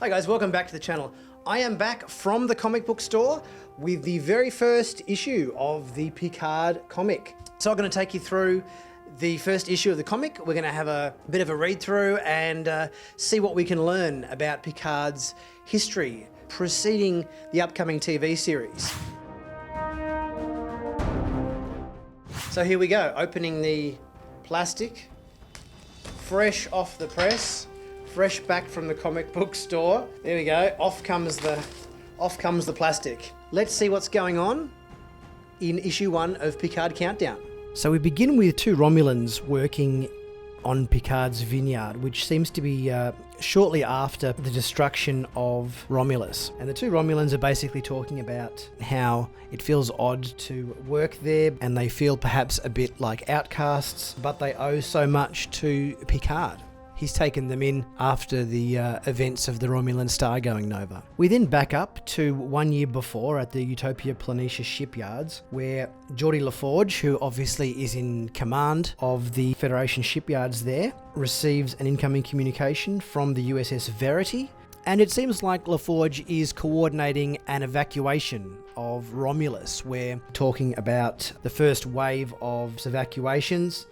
Hi guys, welcome back to the channel. I am back from the comic book store with the very first issue of the Picard comic. So I'm going to take you through the first issue of the comic. We're going to have a bit of a read through and see what we can learn about Picard's history preceding the upcoming TV series. So here we go, opening the plastic, fresh off the press. Fresh back from the comic book store. There we go. Off comes the plastic. Let's see what's going on in issue 1 of Picard Countdown. So we begin with two Romulans working on Picard's vineyard, which seems to be shortly after the destruction of Romulus. And the two Romulans are basically talking about how it feels odd to work there and they feel perhaps a bit like outcasts, but they owe so much to Picard. He's taken them in after the events of the Romulan star going nova. We then back up to 1 year before at the Utopia Planitia shipyards, where Geordi LaForge, who obviously is in command of the Federation shipyards there, receives an incoming communication from the USS Verity. And it seems like LaForge is coordinating an evacuation of Romulus. We're talking about the first wave of evacuations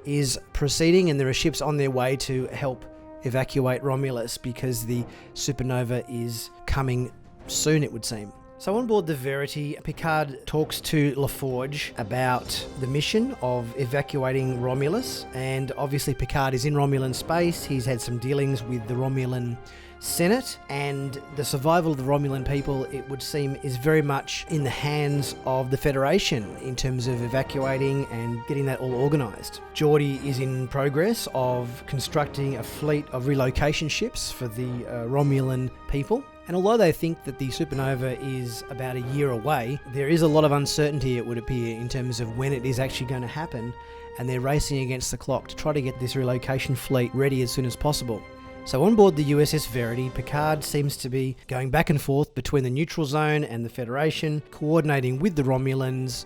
is proceeding, and there are ships on their way to help evacuate Romulus because the supernova is coming soon, it would seem. So on board the Verity, Picard talks to LaForge about the mission of evacuating Romulus, and obviously Picard is in Romulan space. He's had some dealings with the Romulan Senate, and the survival of the Romulan people, it would seem, is very much in the hands of the Federation in terms of evacuating and getting that all organised. Geordi is in progress of constructing a fleet of relocation ships for the Romulan people. And although they think that the supernova is about a year away, there is a lot of uncertainty, it would appear, in terms of when it is actually going to happen, and they're racing against the clock to try to get this relocation fleet ready as soon as possible. So on board the USS Verity, Picard seems to be going back and forth between the neutral zone and the Federation, coordinating with the Romulans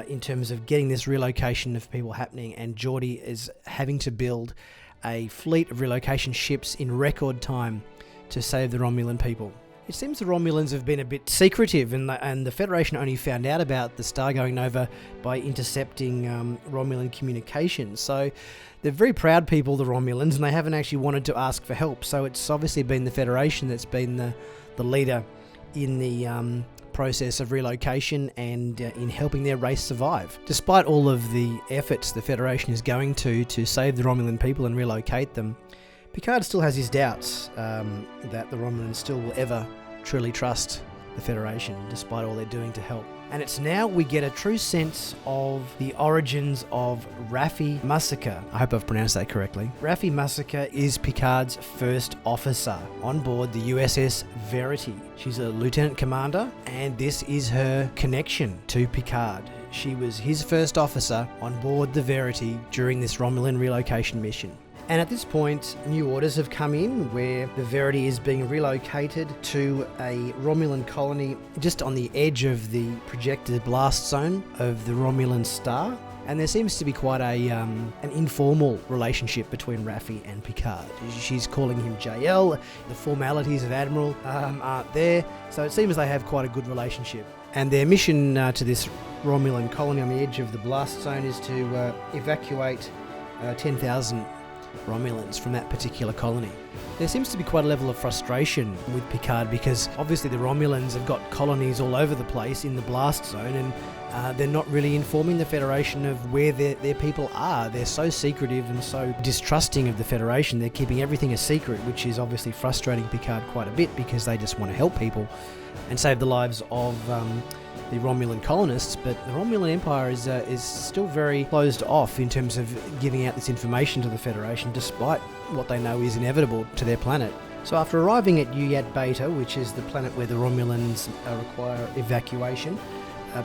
in terms of getting this relocation of people happening, and Geordi is having to build a fleet of relocation ships in record time to save the Romulan people. It seems the Romulans have been a bit secretive, and the Federation only found out about the star going nova by intercepting Romulan communications. So they're very proud people, the Romulans, and they haven't actually wanted to ask for help. So it's obviously been the Federation that's been the leader in the process of relocation and in helping their race survive. Despite all of the efforts the Federation is going to save the Romulan people and relocate them, Picard still has his doubts that the Romulans still will ever truly trust the Federation, despite all they're doing to help. And it's now we get a true sense of the origins of Raffi Musica. I hope I've pronounced that correctly. Raffi Musica is Picard's first officer on board the USS Verity. She's a lieutenant commander, and this is her connection to Picard. She was his first officer on board the Verity during this Romulan relocation mission. And at this point, new orders have come in where the Verity is being relocated to a Romulan colony just on the edge of the projected blast zone of the Romulan star. And there seems to be quite an informal relationship between Raffi and Picard. She's calling him JL. The formalities of Admiral aren't there. So it seems they have quite a good relationship. And their mission to this Romulan colony on the edge of the blast zone is to evacuate 10,000 Romulans from that particular colony. There seems to be quite a level of frustration with Picard because obviously the Romulans have got colonies all over the place in the blast zone, and they're not really informing the Federation of where their people are. They're so secretive and so distrusting of the Federation. They're keeping everything a secret, which is obviously frustrating Picard quite a bit because they just want to help people and save the lives of the Romulan colonists, but the Romulan Empire is still very closed off in terms of giving out this information to the Federation, despite what they know is inevitable to their planet. So after arriving at Uyat Beta, which is the planet where the Romulans require evacuation,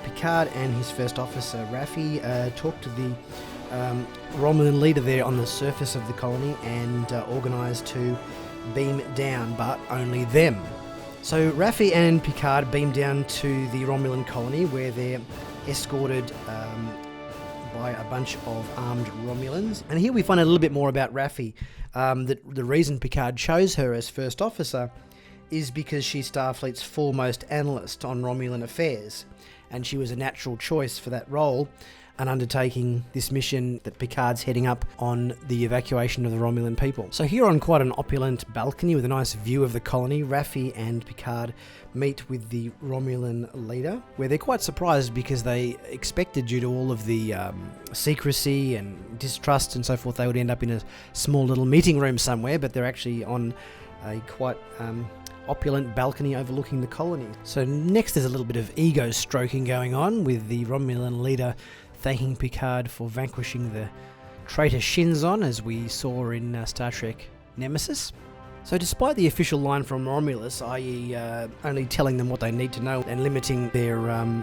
Picard and his first officer, Raffi, talked to the Romulan leader there on the surface of the colony and organised to beam down, but only them. So Raffi and Picard beam down to the Romulan colony where they're escorted by a bunch of armed Romulans. And here we find out a little bit more about Raffi. The reason Picard chose her as first officer is because she's Starfleet's foremost analyst on Romulan affairs, and she was a natural choice for that role, and undertaking this mission that Picard's heading up on the evacuation of the Romulan people. So here on quite an opulent balcony with a nice view of the colony, Raffi and Picard meet with the Romulan leader, where they're quite surprised because they expected, due to all of the secrecy and distrust and so forth, they would end up in a small little meeting room somewhere, but they're actually on a quite opulent balcony overlooking the colony. So next there's a little bit of ego stroking going on, with the Romulan leader thanking Picard for vanquishing the traitor Shinzon, as we saw in Star Trek Nemesis. So despite the official line from Romulus, i.e. Only telling them what they need to know and limiting their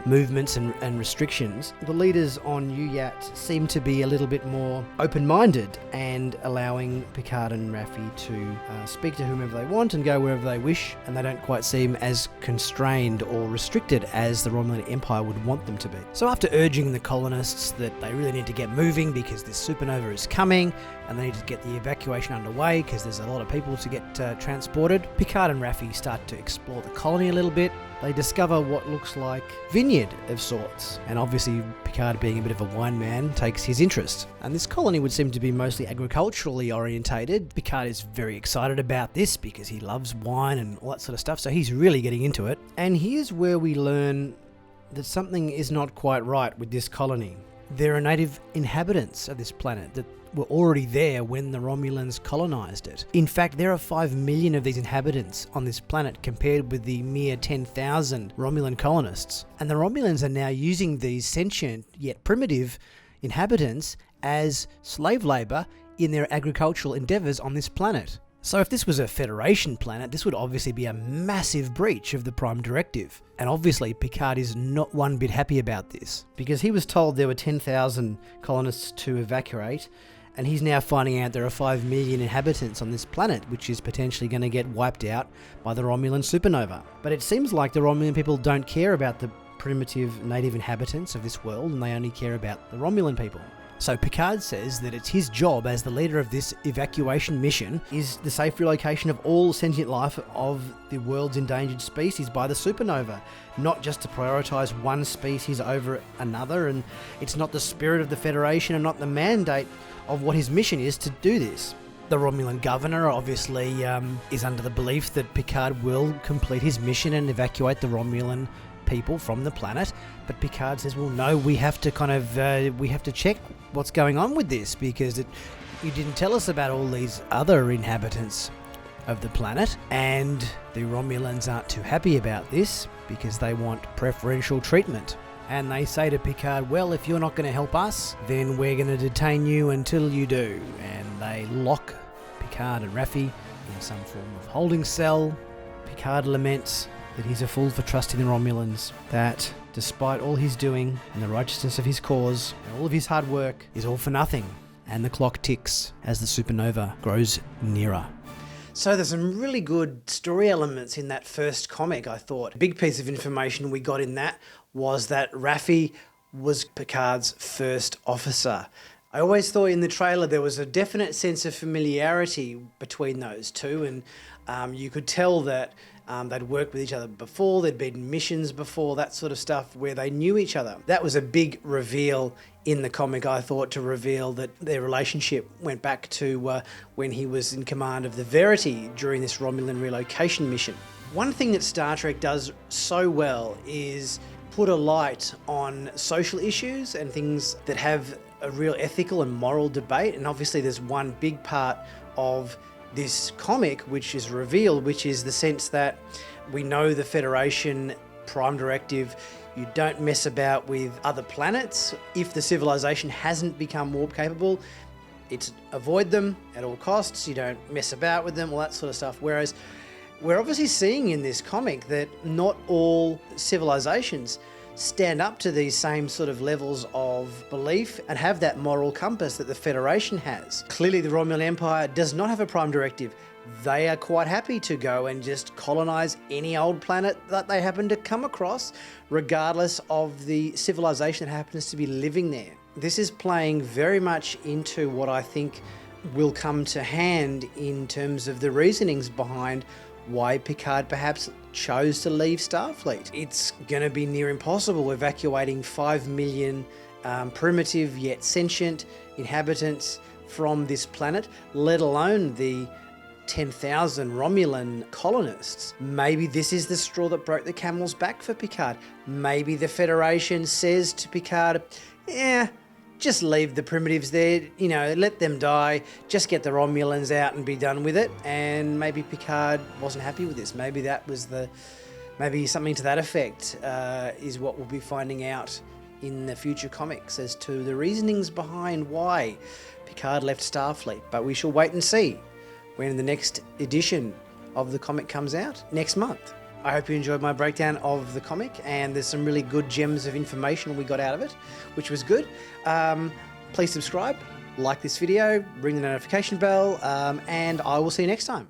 movements and restrictions, the leaders on Uyat seem to be a little bit more open-minded and allowing Picard and Raffi to speak to whomever they want and go wherever they wish, and they don't quite seem as constrained or restricted as the Romulan Empire would want them to be. So after urging the colonists that they really need to get moving because this supernova is coming, and they need to get the evacuation underway because there's a lot of people to get transported, Picard and Raffi start to explore the colony a little bit. They discover what looks like vineyard of sorts, and obviously Picard, being a bit of a wine man, takes his interest. And this colony would seem to be mostly agriculturally orientated. Picard is very excited about this because he loves wine and all that sort of stuff, so he's really getting into it. And here's where we learn that something is not quite right with this colony. There are native inhabitants of this planet that were already there when the Romulans colonised it. In fact, there are 5 million of these inhabitants on this planet compared with the mere 10,000 Romulan colonists. And the Romulans are now using these sentient yet primitive inhabitants as slave labour in their agricultural endeavours on this planet. So if this was a Federation planet, this would obviously be a massive breach of the Prime Directive. And obviously Picard is not one bit happy about this, because he was told there were 10,000 colonists to evacuate, and he's now finding out there are 5 million inhabitants on this planet, which is potentially going to get wiped out by the Romulan supernova. But it seems like the Romulan people don't care about the primitive native inhabitants of this world, and they only care about the Romulan people. So Picard says that it's his job as the leader of this evacuation mission is the safe relocation of all sentient life of the world's endangered species by the supernova, not just to prioritise one species over another, and it's not the spirit of the Federation and not the mandate of what his mission is to do this. The Romulan governor obviously is under the belief that Picard will complete his mission and evacuate the Romulan people from the planet, but Picard says, well, no, we have to check what's going on with this, because you didn't tell us about all these other inhabitants of the planet, and the Romulans aren't too happy about this because they want preferential treatment. And they say to Picard, well, if you're not going to help us, then we're going to detain you until you do. And they lock Picard and Raffi in some form of holding cell. Picard laments that he's a fool for trusting the Romulans, that despite all he's doing and the righteousness of his cause and all of his hard work is all for nothing. And the clock ticks as the supernova grows nearer. So there's some really good story elements in that first comic, I thought. A big piece of information we got in that was that Raffi was Picard's first officer. I always thought in the trailer there was a definite sense of familiarity between those two, and you could tell that they'd worked with each other before, there'd been missions before, that sort of stuff, where they knew each other. That was a big reveal in the comic, I thought, to reveal that their relationship went back to when he was in command of the Verity during this Romulan relocation mission. One thing that Star Trek does so well is put a light on social issues and things that have a real ethical and moral debate, and obviously there's one big part of this comic which is revealed, which is the sense that we know the Federation Prime Directive, you don't mess about with other planets. If the civilization hasn't become warp capable, it's avoid them at all costs, you don't mess about with them, all that sort of stuff. Whereas we're obviously seeing in this comic that not all civilizations stand up to these same sort of levels of belief and have that moral compass that the Federation has. Clearly the Romulan Empire does not have a Prime Directive. They are quite happy to go and just colonize any old planet that they happen to come across, regardless of the civilization that happens to be living there. This is playing very much into what I think will come to hand in terms of the reasonings behind why Picard perhaps chose to leave Starfleet. It's going to be near impossible evacuating 5 million primitive yet sentient inhabitants from this planet, let alone the 10,000 Romulan colonists. Maybe this is the straw that broke the camel's back for Picard. Maybe the Federation says to Picard, yeah, just leave the primitives there, you know, let them die, just get the Romulans out and be done with it. And maybe Picard wasn't happy with this. Maybe that was maybe something to that effect is what we'll be finding out in the future comics as to the reasonings behind why Picard left Starfleet. But we shall wait and see when the next edition of the comic comes out next month. I hope you enjoyed my breakdown of the comic, and there's some really good gems of information we got out of it, which was good. Please subscribe, like this video, ring the notification bell, and I will see you next time.